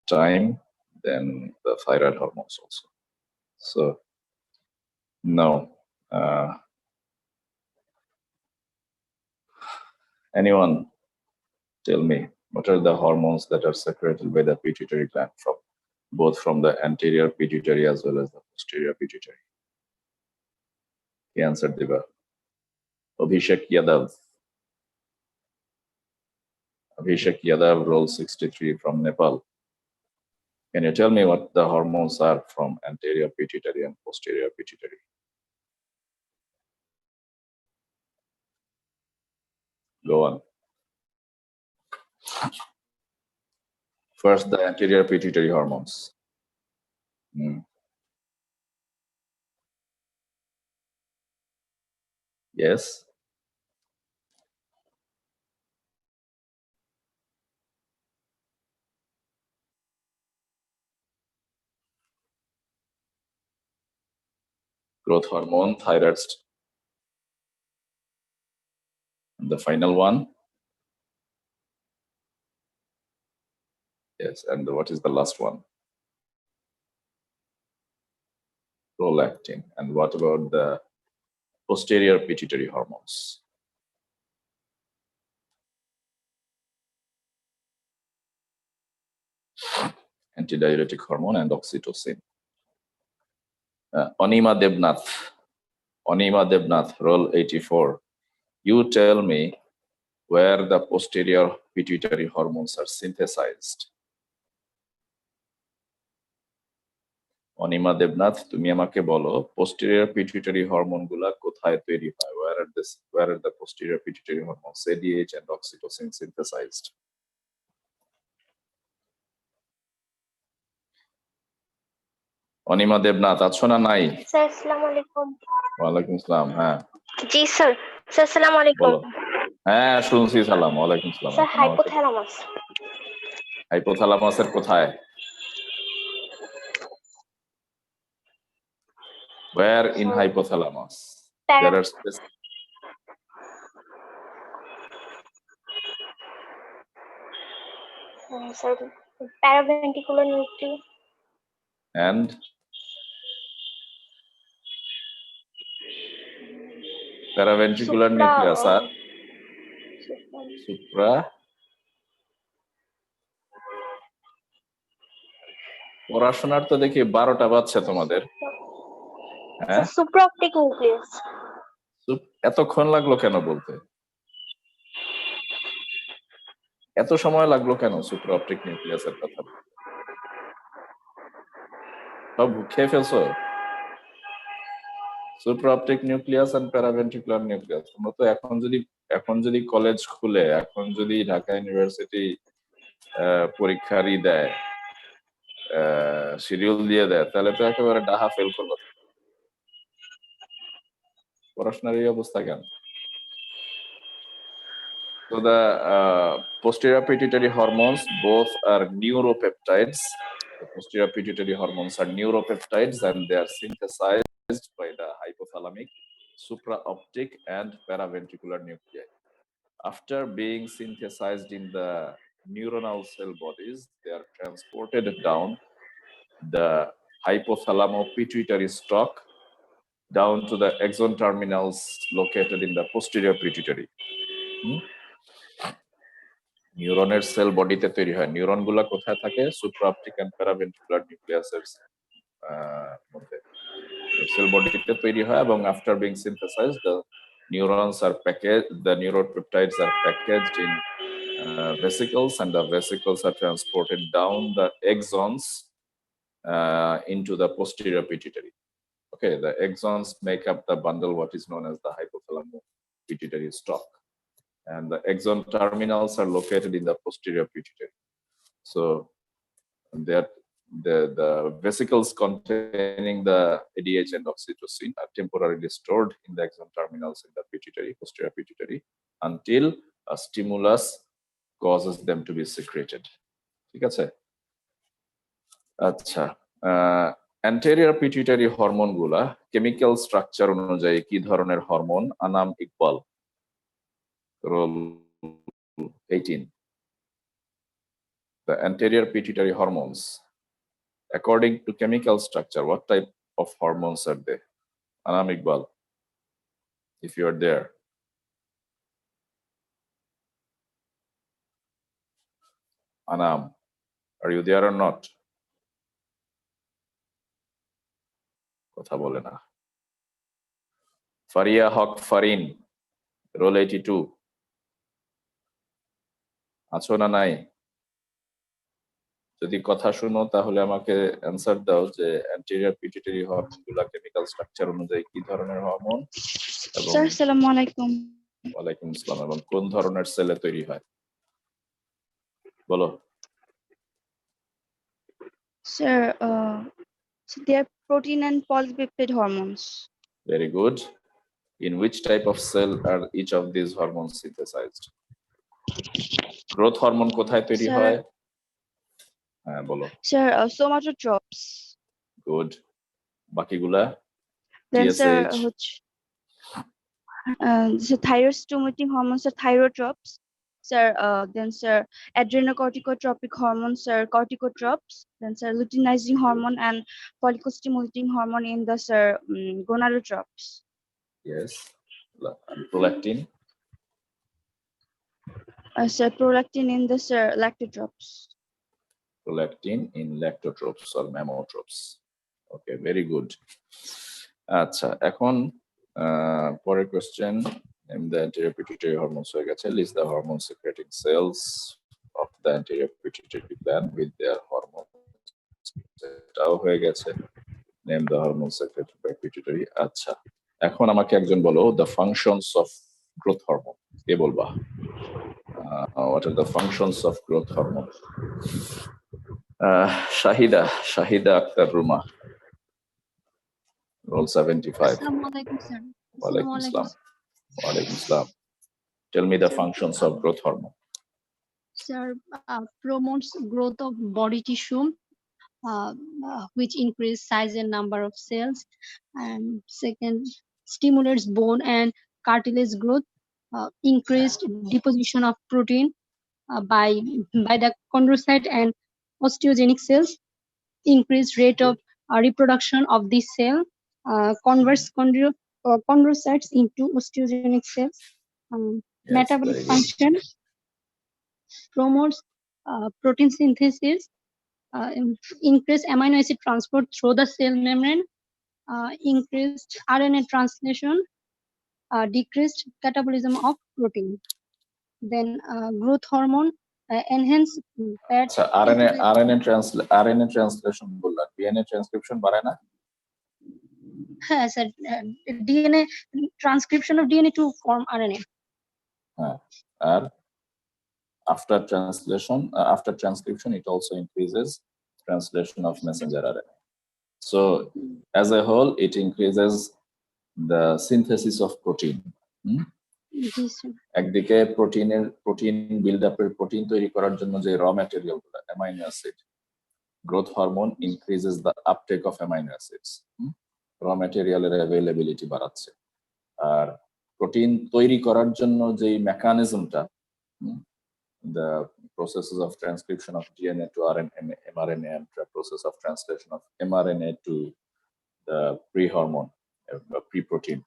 time than the thyroid hormones also. So no. Anyone tell me what are the hormones that are secreted by the pituitary gland from both from the anterior pituitary as well as the posterior pituitary? The answer Diva. Abhishek Yadav. Abhishek Yadav, roll 63 from Nepal. Can you tell me what the hormones are from anterior pituitary and posterior pituitary? Go on. First, the anterior pituitary hormones. Yes. Growth hormone, thyroid. And the final one? Yes. And what is the last one? Prolactin. And what about the posterior pituitary hormones? Antidiuretic hormone and oxytocin. Onima Devnath, roll 84. You tell me where the posterior pituitary hormones are synthesized. Anima Debnath, তুমি আমাকে বলো posterior pituitary hormone গুলা কোথায় তৈরি হয়? Where are the posterior pituitary hormones ADH and oxytocin synthesized? Anima Debnath আছো না নাই? স্যার আসসালামু আলাইকুম। ওয়ালাইকুম আসসালাম। হ্যাঁ জি স্যার। স্যার আসসালামু আলাইকুম। হ্যাঁ শুনছি, সালাম। ওয়ালাইকুম আসসালাম। Sir hypothalamus. হাইপোথ্যালামাসের কোথায়? Where in hypothalamus? There are sir, paraventricular nuclei. And paraventricular nucleus are supra. পড়াশোনার তো দেখি 12টা বাজছে তোমাদের। হ্যাঁ সুপ্রাঅপটিক নিউক্লিয়াস। এতক্ষণ লাগলো কেন বলতে? এত সময় লাগলো কেন সুপ্রাঅপটিক নিউক্লিয়াসের কথা? সব খেয়ে ফেলছো? সুপ্রাঅপটিক নিউক্লিয়াস এন্ড প্যারাভেন্ট্রিকুলার নিউক্লিয়াস। তোমরা তো এখন যদি কলেজ খুলে, এখন যদি ঢাকা ইউনিভার্সিটি পরীক্ষারই দেয়, শিডিউল দিয়ে দেয়, তাহলে তো একেবারে ডাহা ফেল করবো। পড়াশোনার এই অবস্থা কেন? So the posterior pituitary hormones both are neuropeptides. The posterior pituitary hormones are neuropeptides and they are synthesized by the hypothalamic, supraoptic and paraventricular nuclei. After being synthesized in the neuronal cell bodies, they are transported down the hypothalamo-pituitary stalk down to the axon terminals located in the posterior pituitary. নিউরনের sell বডিতে তৈরি হয়। Neuron গুলা কোথায় থাকে? সুপ্রাঅপটিক and paraventricular নিউক্লিয়াসের মধ্যে sell বডিতে তৈরি হয় এবং after being synthesised the neurons are packaged, the neuropeptides are packaged in vesicles and the vesicles are transported down the axons into the posterior pituitary. Okay, the axons make up the bundle what is known as the hypothalamo-pituitary stalk. And the axon terminals are located in the posterior pituitary. So the vesicles containing the ADH and oxytocin are temporarily stored in the axon terminals in the pituitary, posterior pituitary, until a stimulus causes them to be secreted. ঠিক আছে? আচ্ছা, anterior pituitary hormone গুলা chemical structure অনুযায়ী কি ধরনের hormone? Anam Iqbal, roll 18. The anterior pituitary hormones, according to chemical structure, what type of hormones are they? Anam Iqbal, if you are there. Anam, are you there or not? কথা বলে না। ফারিয়া হক Farin, role 82, আছো না নাই? যদি কথা শুনো তাহলে আমাকে অ্যান্সার দাও যে অ্যান্টেরিয়র পিটুইটারি হরমোন গুলা কেমিক্যাল স্ট্রাকচার অনুযায়ী কি ধরনের হরমোন এবং স্যার আসসালামু আলাইকুম। ওয়ালাইকুম আসসালাম, এবং কোন ধরনের সেলে তৈরি হয় বলো। Sir they are protein and polypeptide hormones. Very good. In which type of cell are each of these hormones synthesized? Growth hormone কোথায় তৈরি Sir. হয়? হ্যাঁ বলো। Sir somatotrophs. গুড। বাকিগুলা? Then sir TSH, হচ্ছে the thyroid stimulating hormones are thyrotropes. Sir then sir adrenocorticotropic hormones are corticotropes. Then sir luteinizing hormone and follicle-stimulating hormone in the sir gonadotropes. yes. And prolactin? Sir prolactin in the sir lactotropes. Prolactin in lactotropes or mammotropes. Okay, very good. আচ্ছা, এখন পরের question, name the anterior pituitary hormones হয়ে গেছে, list the hormone secreting cells of the anterior pituitary gland with their hormones. এটাও হয়ে গেছে, name the hormone secreted by pituitary. আচ্ছা, এখন আমাকে একজন বলো the functions of growth hormone. কে বলবা? What are the functions of growth hormone? Shahida Akhtar Ruma, roll 75. Assalamualaikum, sir. Walaikum Assalam. Walaikum Assalam. Tell me the Sir, functions of growth hormone. Sir, promotes growth of body tissue, which increase size and number of cells. And second, stimulates bone and cartilage growth, increased deposition of protein by the chondrocyte and osteogenic cells, increased rate of reproduction of this cell, converts chondrocytes into osteogenic cells. Yes, Metabolic very good. function, promotes protein synthesis, increased amino acid transport through the cell membrane, increased RNA translation, decreased catabolism of protein. Then growth hormone enhance fat. আচ্ছা, RNA translation বললাম, DNA transcription বাড়ায় না? হ্যাঁ sir, DNA transcription of DNA to form RNA. হ্যাঁ, আর after transcription it also increases translation of messenger RNA. So as a whole it increases the synthesis of protein. G sir. একদিকে protein build আপের protein তৈরি করার জন্য যে র material গুলো amino acid, growth hormone increases the uptake of amino acids, র ম্যাটেরিয়ালের availability বাড়াচ্ছে। আর প্রোটিন তৈরি করার জন্য যে মেকানিজমটা, the processes of transcription of DNA to RNA, mRNA, and the process of translation of mRNA to the pre-hormone, pre-protein,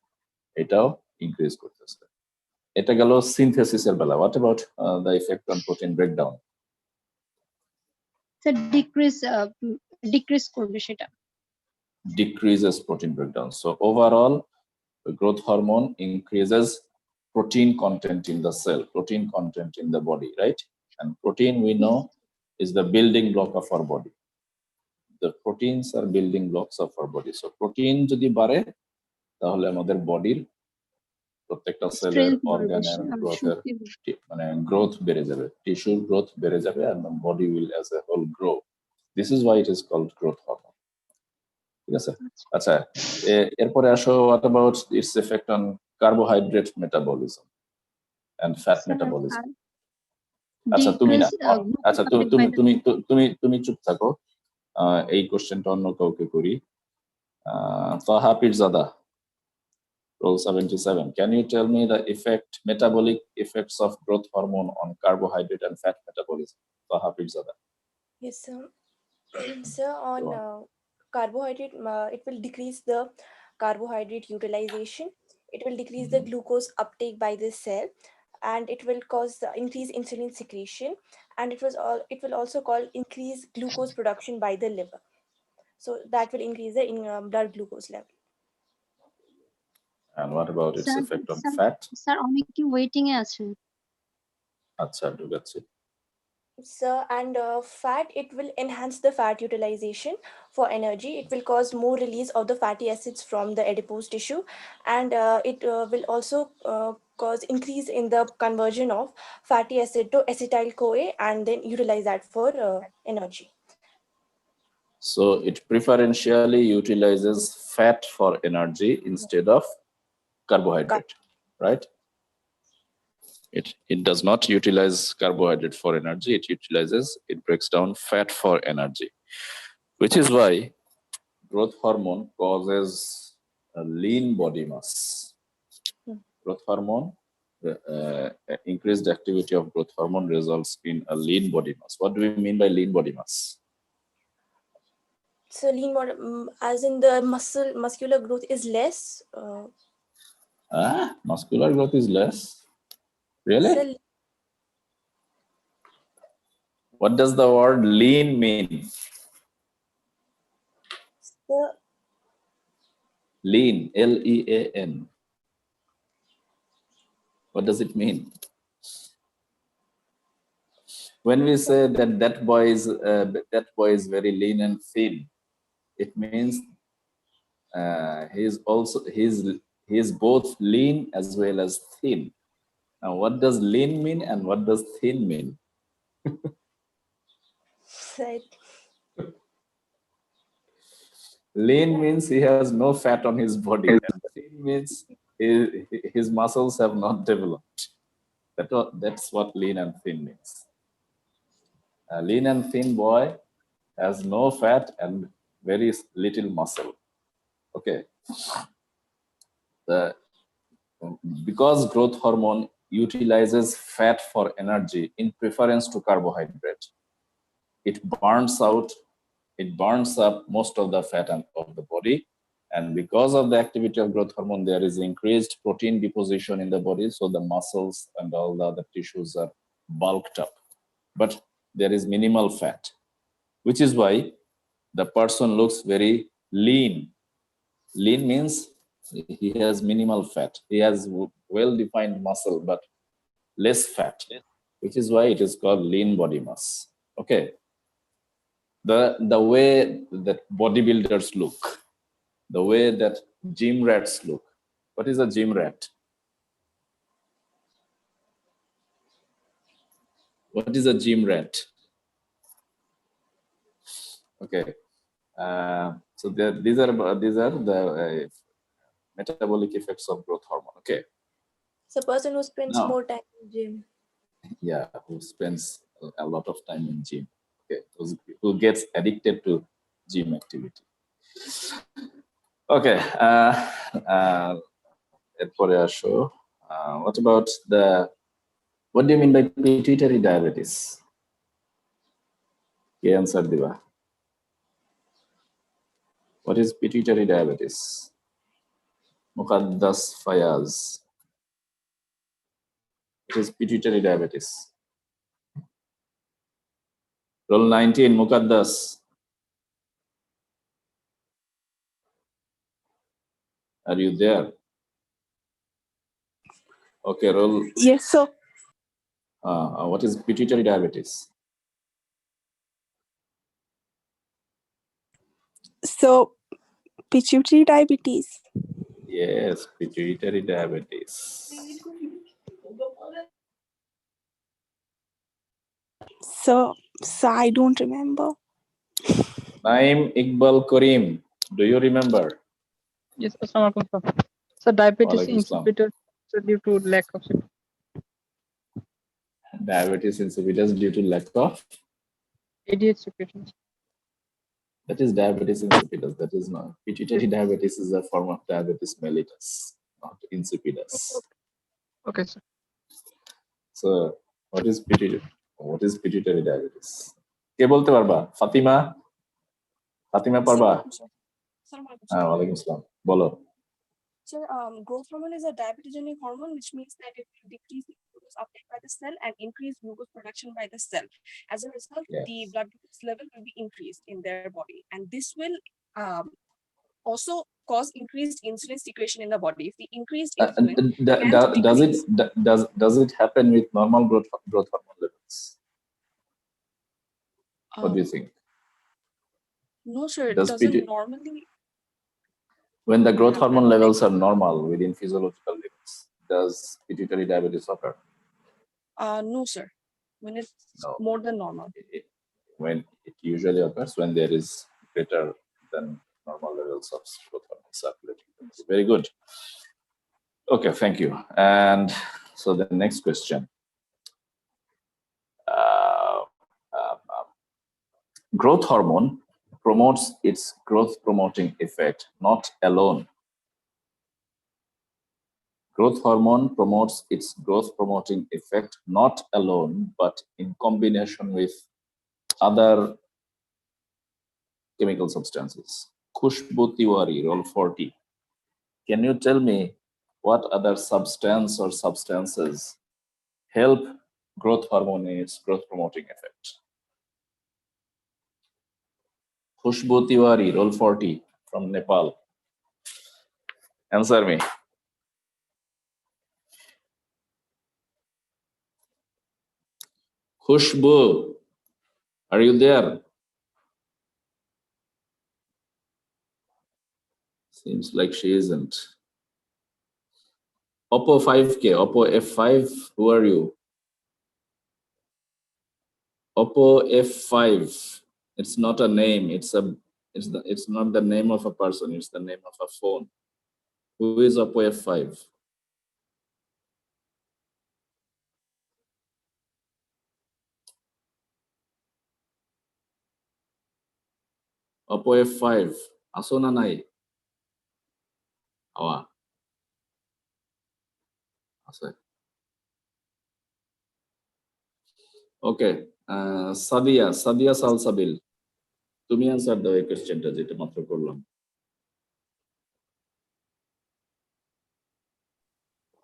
এটাও increase করতেছে। এটা গেল সিনথেসিসের বেলা। What about the effect on protein breakdown? Sir decrease করবে সেটা। Decreases protein breakdown. So overall, the growth hormone increases protein content in the cell, protein content in the body, right? And protein, we know, is the building block of our body. The proteins are building blocks of our body. So protein যদি বাড়ে তাহলে আমাদের বডির প্রত্যেকটা সেলের অর্গানের গ্রোথের মানে growth বেড়ে যাবে, টিস্যুর গ্রোথ বেড়ে যাবে, and the body will as a whole grow. This is why it is called growth hormone. ঠিক আছে? আচ্ছা, এরপরে আসো, what about its effect on carbohydrate metabolism and fat metabolism? আচ্ছা তুমি না, আচ্ছা তুমি চুপ থাকো, এই কোশ্চেনটা অন্য কাউকে করি। তাহা Pirzada, roll 77. Can you tell me the metabolic effects of growth hormone on carbohydrate and fat metabolism? Taha Pizada. Yes, sir. Sir, on Go on. carbohydrate, it will decrease the carbohydrate utilization. It will decrease the glucose uptake by the cell, and it will cause the increase insulin secretion, and it will also call increase glucose production by the liver. So that will increase the blood glucose level. And what about its sir effect on sir fat? Sir অনেক কি waiting এ আছে আচ্ছা, ঠিক আছে। Sir, and fat, it will enhance the fat utilization for energy. It will cause more release of the fatty acids from the adipose tissue, and it will also cause increase in the conversion of fatty acid to acetyl CoA, and then utilize that for energy. So it preferentially utilizes fat for energy instead of carbohydrate, right? It does not utilize carbohydrate for energy. It breaks down fat for energy, which is why growth hormone causes a lean body mass. Growth hormone, increased activity of growth hormone results in a lean body mass. What do we mean by lean body mass? So lean body, as in the muscular growth is less. Muscular growth is less. Really? So, What does the word lean mean? so Lean, L-E-A-N. What does it mean? When we say that boy is very lean and thin, it means he is both lean as well as thin. Now, what does lean mean and what does thin mean? Lean means he has no fat on his body, and thin means his muscles have not developed. That's what lean and thin means. A lean and thin boy has no fat and very little muscle. Okay. Because growth hormone utilizes fat for energy in preference to carbohydrate, it burns up most of the fat of the body. And because of the activity of growth hormone, there is increased protein deposition in the body. So the muscles and all the other tissues are bulked up. But there is minimal fat, which is why the person looks very lean. Lean means he has minimal fat. He has well-defined muscle, but less fat, which is why it is called lean body mass. Okay. The way that bodybuilders look, the way that gym rats look. What is a gym rat? What is a gym rat? Okay. So these are the metabolic effects of growth hormone. Okay. it's a person who spends Now, more time in gym. yeah, who spends a lot of time in gym. Okay, who gets addicted to gym activity. Okay, what about what do you mean by pituitary diabetes? Okay, answer Diva. What is pituitary diabetes? Muqaddas Fayaz. What is pituitary diabetes? Roll 19, Muqaddas. Are you there? Okay, roll. Yes, sir. What is pituitary diabetes? So, pituitary diabetes. Yes, pituitary diabetes. So I don't remember. Naim Iqbal Karim, do you remember? Yes, Assalamualaikum, sir. So diabetes Walaikum salam. insipidus due to lack of Diabetes insipidus due to lack of? ADH secretions. That is diabetes insipidus. That is not. Pituitary diabetes is a form of diabetes mellitus, not insipidus. Okay, sir. So what is pituitary diabetes? কে বলতে পারবা? ফাতিমা পারবা? Sir, ওয়ালাইকুম আসসালাম, বলো। Sir, growth hormone is a diabetogenic hormone, which means that it will decrease the glucose uptake by the cell and increase glucose production by the cell. As a result, Yes. the blood glucose level will be increased in their body, and this will also cause increased insulin secretion in the body. If the increased insulin Does it happen with normal growth hormone levels? What do you think? No, sir, it Does doesn't normally. When the growth happen. hormone levels are normal within physiological limits, does pituitary diabetes occur? No, sir. When it's No. more than normal. When it usually occurs when there is greater than normal levels of growth hormone circulating. Very good. Okay, thank you. And so the next question. Growth hormone promotes its growth promoting effect, not alone. Growth hormone promotes its growth promoting effect, not alone, but in combination with other chemical substances. Khushbu Tiwari, Role 40. Can you tell me what other substance or substances help growth hormone in its growth promoting effect? Khushbu Tiwari, Role 40 from Nepal. Answer me. Khushbu, are you there? Seems like she isn't. Oppo 5K, Oppo F5, who are you? Oppo F5. It's not a name. It's not the name of a person. It's the name of a phone. Who is Oppo F5? Oppo F5. Asona nai. Awa. Ase. Okay. Sadia Salsabil. তুমি answer দাও এই কোশ্চেনটা যেটা মাত্র করলাম।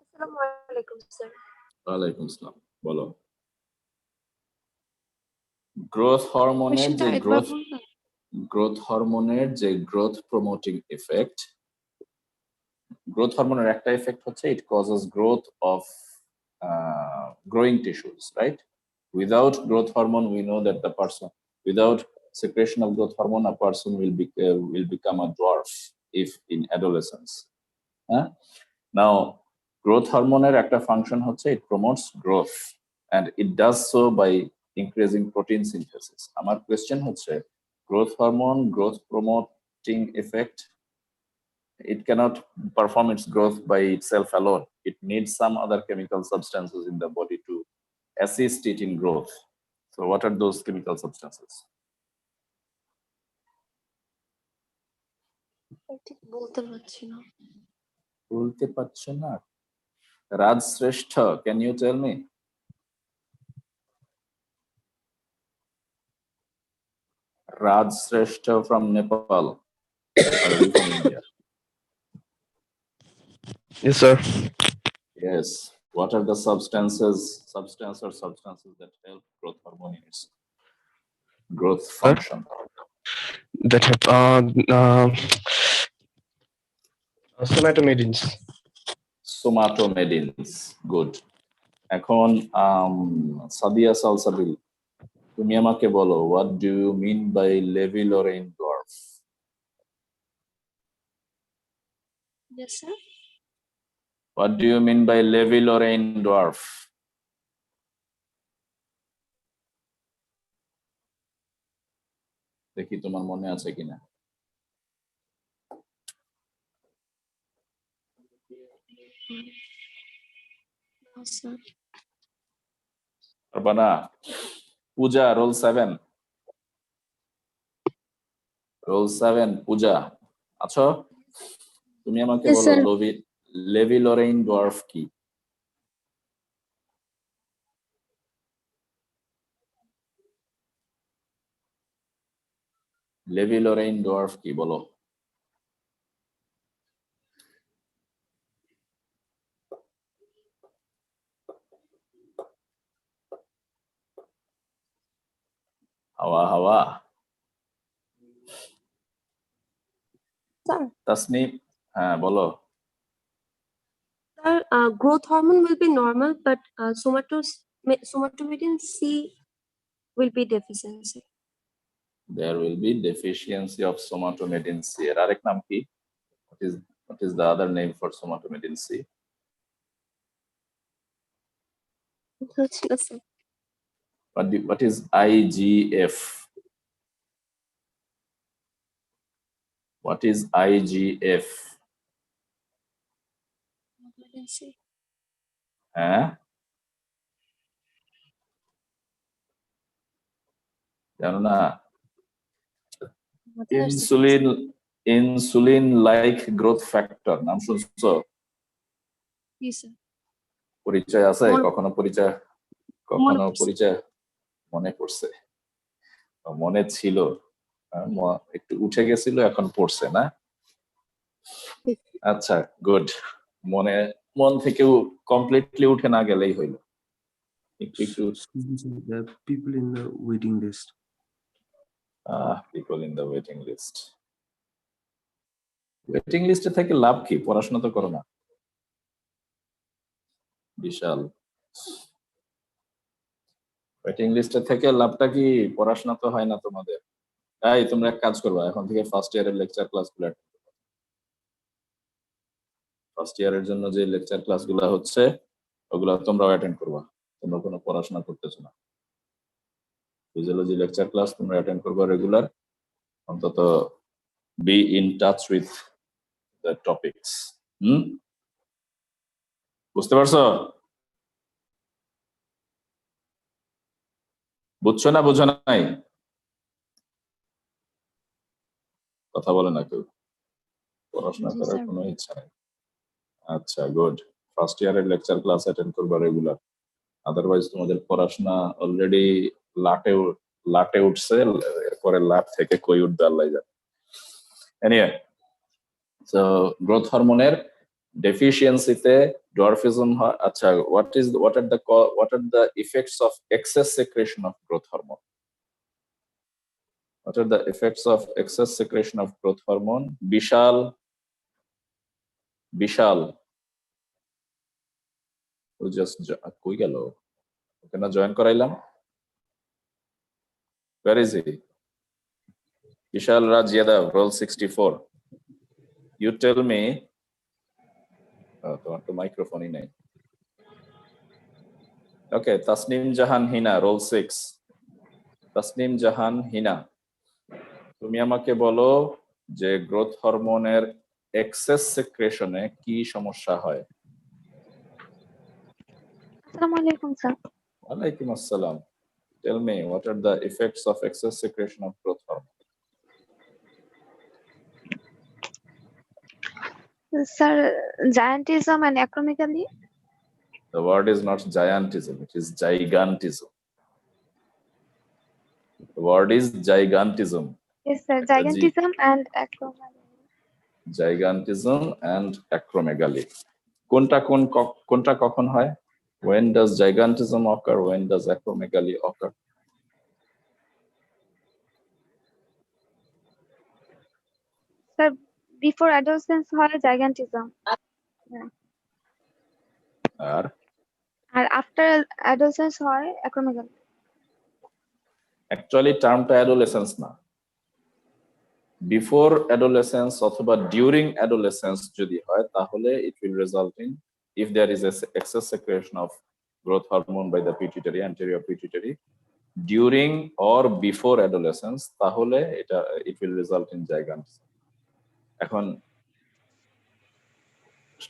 Assalamualaikum, sir. ওয়ালাইকুম আসসালাম, বলো। গ্রোথ হরমোনের যে গ্রোথ প্রমোটিং এফেক্ট, গ্রোথ হরমোনের একটা এফেক্ট হচ্ছে it causes growth of growing tissues, right? Without growth hormone, we know that the person, without secretion of growth hormone, a person will become a dwarf if in adolescence. Now, growth hormone একটা function হচ্ছে it promotes growth, and it does so by increasing protein synthesis. আমার question হচ্ছে growth hormone, growth promoting effect, it cannot perform its growth by itself alone. It needs some other chemical substances in the body to assist it in growth. So what are those chemical substances? বলতে পারছি না। Raj Shrestha, can you tell me? Raj Shrestha from Nepal. Or are you from India? Yes, sir. Yes. What are the substances that help growth hormone in its growth function? That have somatomedins. Somatomedins. Good. এখন সাদিয়া সালসাবিল, তুমি আমাকে বলো, what do you mean by Levy-Lorraine dwarf? Yes, sir. What do you mean by Levy-Lorraine dwarf? দেখি তোমার মনে আছে কিনা। No, sir. পারবা? পূজা, রোল 7। রোল 7, পূজা আছো? তুমি আমাকে Yes, বলো sir. লেভি-লরেইন ডোয়ার্ফ কি? লেভিলোরেইন ডোয়ার্ফ কি বলো? হাওয়া হাওয়া Sir, তাসনিম, হ্যাঁ বলো। sir, growth hormone will be normal, but somatostatin C will be deficiency. There will be deficiency of somatomedin C. এর আরেক নাম কি? What is the other name for somatomedin C? Yes, sir. What is IGF? What is IGF? Somatomedin C. হ্যাঁ, জানো না? Insulin like growth factor নাম শুনছো? Yes, sir. পরিচয় আছে? মনে- কখনো পরিচয় মনে পড়ছে, মনে ছিল, একটু উঠে গেছিল, এখন পড়ছে না? আচ্ছা, গুড। মন থেকেও কমপ্লিটলি উঠে না গেলেই হইল। একটু The people in the waiting list. People in the waiting list. Waiting লিস্টে থেকে লাভ কি? পড়াশোনা তো করো না। বিশাল, ওয়েটিং লিস্টে থেকে লাভটা কি? পড়াশোনা তো হয় না তোমাদের। তাই তোমরা এক কাজ করবা, এখন থেকে ফার্স্ট ইয়ারের লেকচার ক্লাসগুলো, ফার্স্ট ইয়ারের জন্য যে লেকচার ক্লাসগুলো হচ্ছে ওগুলো তোমরাও অ্যাটেন্ড করবা। তোমরা কোনো পড়াশোনা করতেছো না, ফিজিওলজি লেকচার ক্লাস তোমরা অ্যাটেন্ড করবা রেগুলার, অন্তত be in touch with the topics. বুঝতে পারছো? বুঝছো না বুঝো নাই? কথা বলে না কেউ, পড়াশোনা জি করার স্যার। কোনো ইচ্ছা নেই। আচ্ছা, গুড। ফার্স্ট ইয়ারের লেকচার ক্লাস অ্যাটেন্ড করবা রেগুলার, আদারওয়াইজ তোমাদের পড়াশোনা অলরেডি লাটে উঠছে, এরপরে লাট থেকে কই উঠবে আল্লাহ জানে। এনিওয়ে, সো গ্রোথ হরমোনের ডেফিসিয়েন্সিতে ডোয়ার্ফিজম হয়। আচ্ছা, what are the effects of excess secretion of growth hormone? What are the effects of excess secretion of growth hormone? Bishal ও জাস্ট কই গেল? ওকে না জয়েন করাইলাম? Where is he? Vishal Raj Yadav, roll 64. You tell me. তোমার তো মাইক্রোফোনই নাই। ওকে, তাসনিম জাহান হিনা, role 6। Tasnim জাহান হিনা, তুমি আমাকে বলো যে গ্রোথ হরমোনের এক্সেস সিক্রেশনে কি সমস্যা হয়? Assalamu alaikum, sir. ওয়ালাইকুম আসসালাম। Tell me, what are the effects of excess secretion of growth hormone? Sir, giantism and acromegaly. The word is not giantism, it is gigantism. The word is gigantism. Yes, sir. Gigantism and acromegaly. Gigantism and acromegaly. কোনটা কখন হয়? When does gigantism occur? When does acromegaly occur? Sir, before adolescence হয় gigantism. আর after adolescence হয় acromegaly. Actually টার্মটা adolescence না, before adolescence অথবা during adolescence যদি হয় তাহলে it will result in, if there is excess secretion of growth hormone by the pituitary, anterior pituitary, during or before adolescence, তাহলে it will result in gigantism. এখন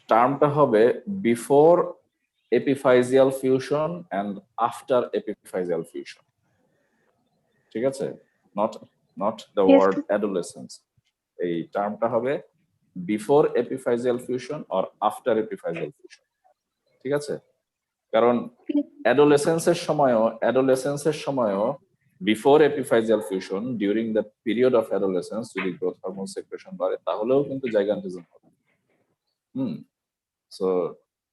টার্মটা হবে before epiphyseal fusion and after epiphyseal fusion. ঠিক আছে? not the Yes. word adolescence. এই টার্মটা হবে before epiphyseal fusion or after epiphyseal fusion. ঠিক আছে? কারণ অ্যাডোলেসেন্সের সময়ও before epiphyseal fusion during the period of adolescence যদি growth hormone secretion বাড়ে তাহলেও কিন্তু gigantism হবে। সো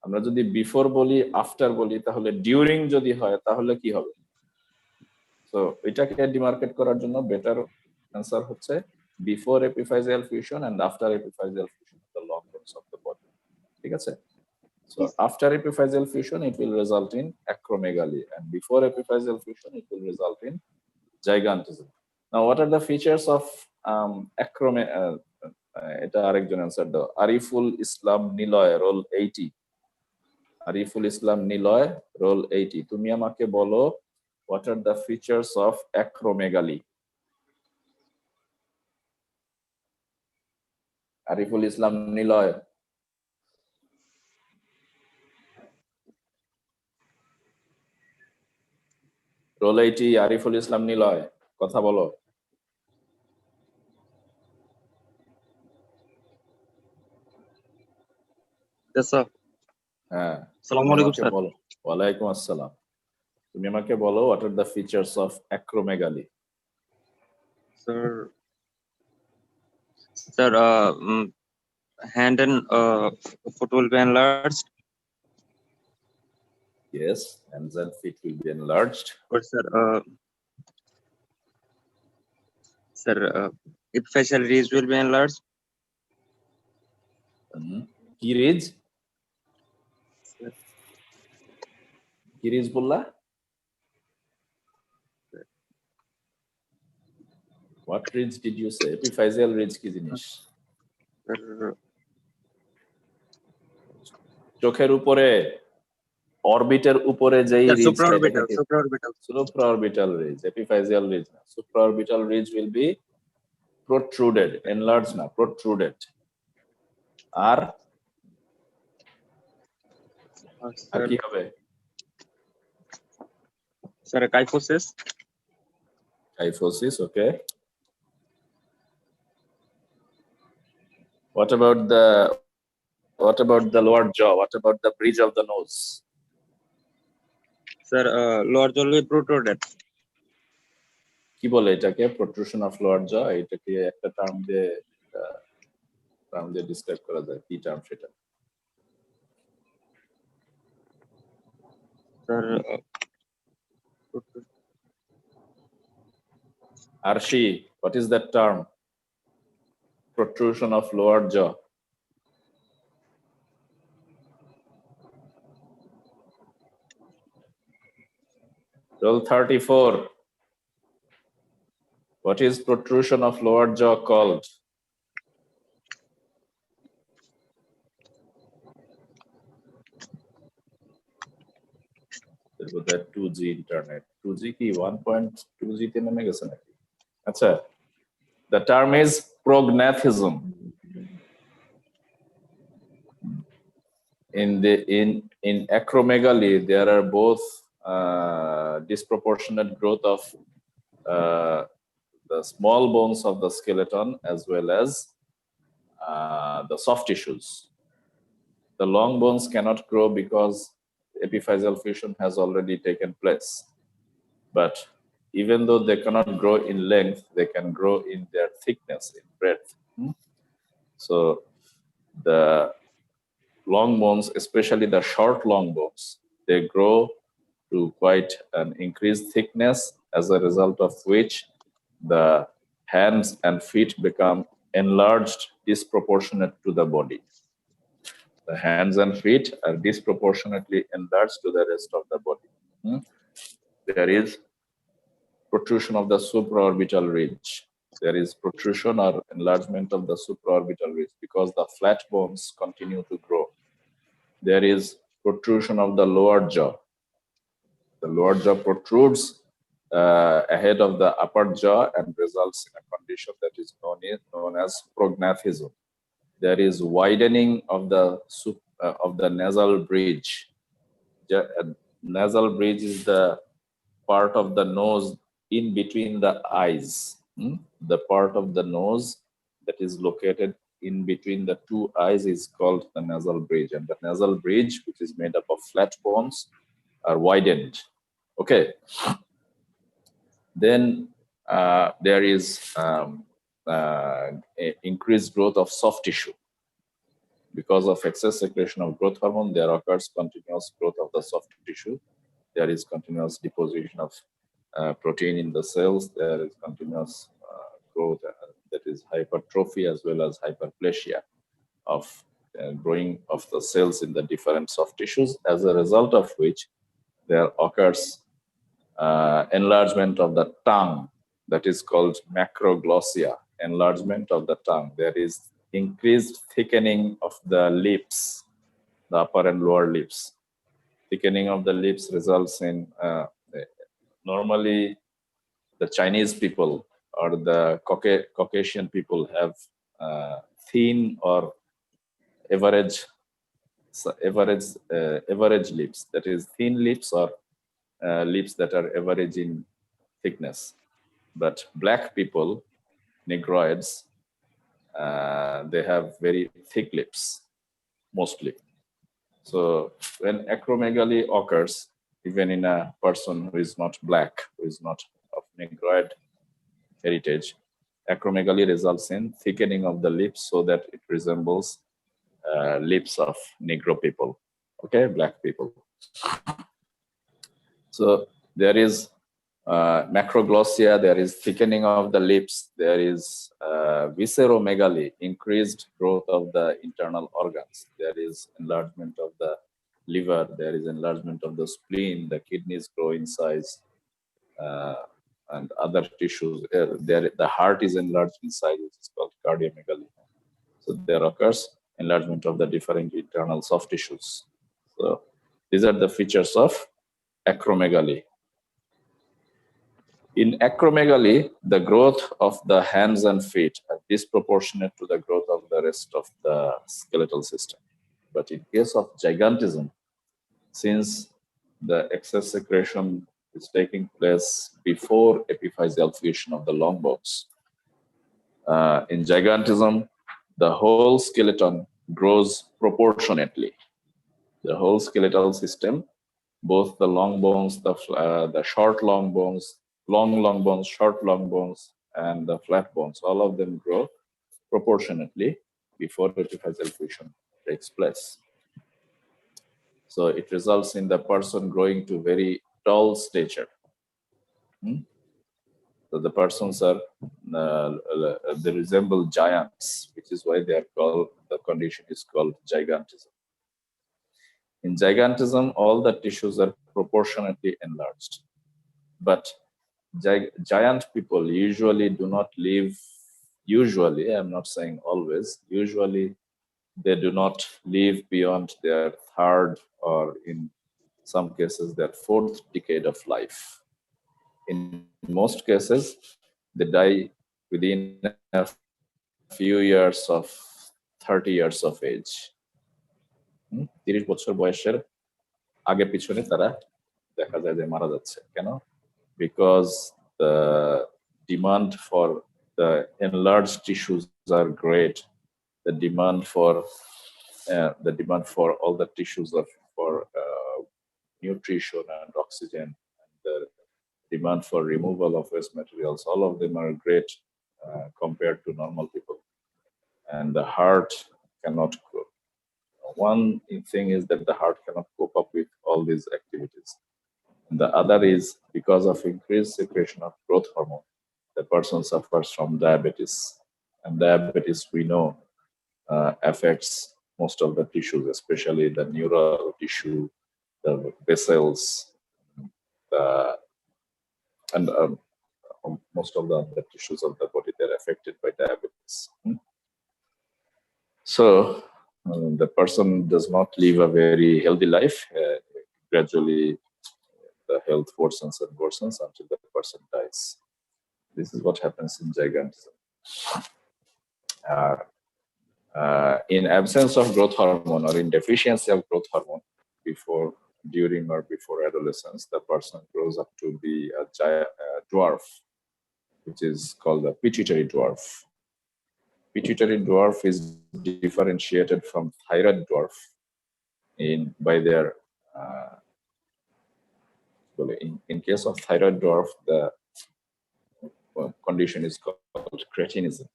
আমরা যদি বিফোর বলি আফটার বলি তাহলে ডিউরিং যদি হয় তাহলে কি হবে? সো এটাকে ডিমার্কেট করার জন্য বেটার অ্যান্সার হচ্ছে before epiphyseal fusion and after epiphyseal fusion of the long bones of the body। ঠিক আছে? So after epiphyseal fusion it will result in acromegaly and before epiphyseal fusion it will result in gigantism. Now what are the features of এটা আরেকজন answer দাও। Ariful Islam Niloy roll 80। Ariful Islam Niloy roll 80 তুমি আমাকে বলো what are the features of acromegaly? Ariful Islam Niloy roll 80 Ariful Islam Niloy কথা বলো। হ্যাঁ আসসালামু আলাইকুম স্যার। ওয়ালাইকুম আসসালাম। তুমি আমাকে বলো what are the features of acromegaly? Sir, hand and foot will be enlarged. Yes, hands and feet will be enlarged. But sir, epiphyseal ridge will be enlarged. কি ridge? কি ridge বললা? What ridge did you say? Epiphyseal ridge কি জিনিস? চোখের উপরে অরবিটের উপরে যেই ridge supraorbital ridge, epiphyseal ridge না। Supraorbital ridge will be protruded, enlarged না, protruded. আর কি হবে? Sir, kyphosis. Kyphosis, okay. What about the lower jaw? What about the bridge of the nose? Sir, lower jaw will be protruded. কি বলে এটাকে? Protrusion of lower jaw, এটাকে একটা term দিয়ে describe করা যায়। কি টার্ম সেটা? Sir, Arshi, what is that term? Protrusion of lower jaw. Roll 34. What is protrusion of lower jaw called? with that 2G internet. 2G কি 1.2G তে নেমে গেছে নাকি? আচ্ছা, the term is prognathism. In acromegaly, there are both disproportionate growth of the small bones of the skeleton as well as the soft tissues. The long bones cannot grow because epiphyseal fusion has already taken place. But even though they cannot grow in length, they can grow in their thickness, in breadth. So the long bones, especially the short long bones, they grow to quite an increased thickness, as a result of which the hands and feet become enlarged disproportionate to the body. The hands and feet are disproportionately enlarged to the rest of the body. There is protrusion of the supraorbital ridge. There is protrusion or enlargement of the supraorbital ridge because the flat bones continue to grow. There is protrusion of the lower jaw. The lower jaw protrudes ahead of the upper jaw and results in a condition that is known as prognathism. There is widening of the nasal bridge. Nasal bridge is the part of the nose in between the eyes. The part of the nose that is located in between the two eyes is called the nasal bridge, and the nasal bridge, which is made up of flat bones, are widened. Okay. Then there is increased growth of soft tissue. Because of excess secretion of growth hormone, there occurs continuous growth of the soft tissue. There is continuous deposition of protein in the cells. There is continuous growth, that is hypertrophy as well as hyperplasia of growing of the cells in the different soft tissues, as a result of which there occurs enlargement of the tongue, that is called macroglossia, enlargement of the tongue. There is increased thickening of the lips, the upper and lower lips. Thickening of the lips results in normally the Chinese people or the Caucasian people have thin or average lips, that is thin lips or lips that are average in thickness. But black people, Negroids, they have very thick lips, mostly. So when acromegaly occurs, even in a person who is not black, who is not of Negroid heritage, acromegaly results in thickening of the lips so that it resembles lips of Negro people, okay, black people. So there is macroglossia, there is thickening of the lips, there is visceromegaly, increased growth of the internal organs, there is enlargement of the liver, there is enlargement of the spleen, the kidneys grow in size, and other tissues. The heart is enlarged in size, which is called cardiomegaly. So there occurs enlargement of the different internal soft tissues. So these are the features of acromegaly. In acromegaly, the growth of the hands and feet are disproportionate to the growth of the rest of the skeletal system. But in case of gigantism, since the excess secretion is taking place before epiphyseal fusion of the long bones, in gigantism, the whole skeleton grows proportionately. The whole skeletal system, both the long bones, the short long bones, long bones, short long bones, and the flat bones, all of them grow proportionately before epiphyseal fusion takes place. So it results in the person growing to very tall stature. So the persons are, they resemble giants, which is why they are called, the condition is called gigantism. In gigantism, all the tissues are proportionately enlarged. But giant people usually do not live, usually, I'm not saying always, usually they do not live beyond their third or in some cases their fourth decade of life. In most cases, they die within a few years of 30 years of age. 30 বছর বয়সের আগে পিছনে তারা দেখা যায় যে মারা যাচ্ছে কেন? Because the demand for the enlarged tissues are great. The demand for all the tissues for nutrition and oxygen, and the demand for removal of waste materials, all of them are great compared to normal people. And the heart cannot cope. One thing is that the heart cannot cope up with all these activities. And the other is because of increased secretion of growth hormone, the person suffers from diabetes. And diabetes, we know, affects most of the tissues, especially the neural tissue, the vessels, and most of the other tissues of the body, they're affected by diabetes. So the person does not live a very healthy life. Gradually, the health worsens and worsens until the person dies. This is what happens in gigantism. In absence of growth hormone or in deficiency of growth hormone, during or before adolescence, the person grows up to be a dwarf, which is called a pituitary dwarf. Pituitary dwarf is differentiated from thyroid dwarf by their in case of thyroid dwarf, condition is called cretinism.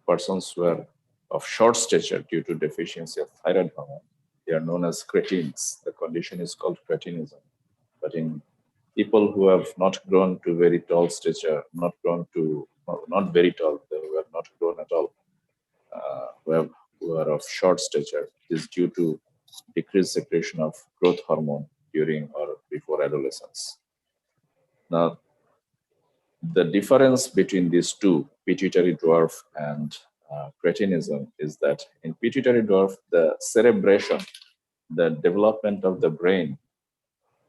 Persons who are of short stature due to deficiency of thyroid hormone, they are known as cretins. The condition is called cretinism. But in people who have not grown to very tall stature, not very tall, they have not grown at all, who are of short stature, is due to decreased secretion of growth hormone during or before adolescence. Now, the difference between these two, pituitary dwarf and cretinism, is that in pituitary dwarf, the cerebration, the development of the brain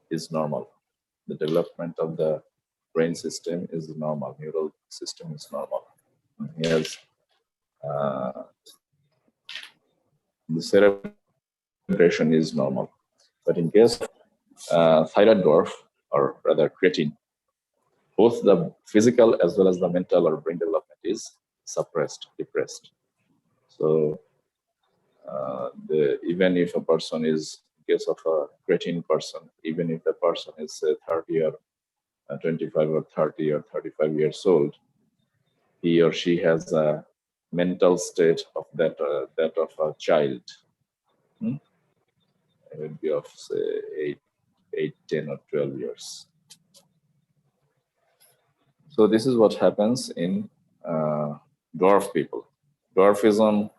is normal. The development of the brain system is normal, neural system is normal. Yes, the cerebration is normal. But in case of thyroid dwarf, or rather cretin, both the physical as well as the mental or brain development is suppressed, depressed. So even if a person is, in case of a cretin person, even if the person is say 30 or 25 or 30 or 35 years old, he or she has a mental state of that of a child. It would be of say 8, 10 or 12 years. So this is what happens in dwarf people. Dwarfism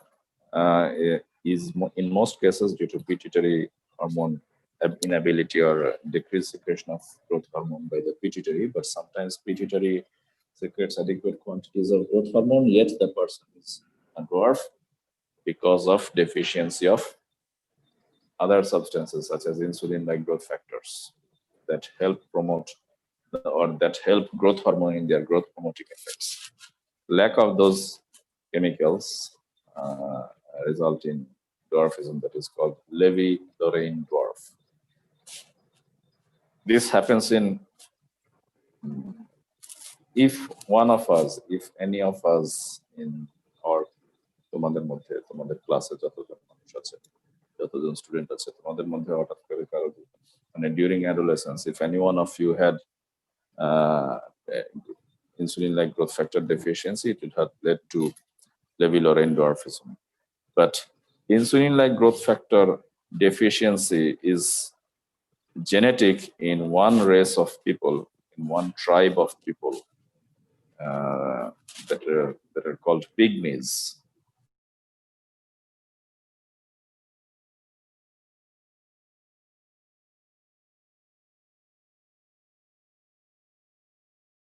is in most cases due to pituitary hormone inability or decreased secretion of growth hormone by the pituitary, but sometimes pituitary secretes adequate quantities of growth hormone, yet the person is a dwarf because of deficiency of other substances such as insulin-like growth factors that help promote or that help growth hormone in their growth promoting effects. Lack of those chemicals result in dwarfism that is called Levy-Lorraine dwarf. This happens in if any of us in our তোমাদের মধ্যে তোমাদের ক্লাসে যতজন মানুষ আছে যতজন student আছে তোমাদের মধ্যে হঠাৎ করে কারো মানে during adolescence if any one of you had insulin-like growth factor deficiency, it would have led to Levy-Lorraine dwarfism. But insulin-like growth factor deficiency is genetic in one race of people, in one tribe of people that are called pygmies.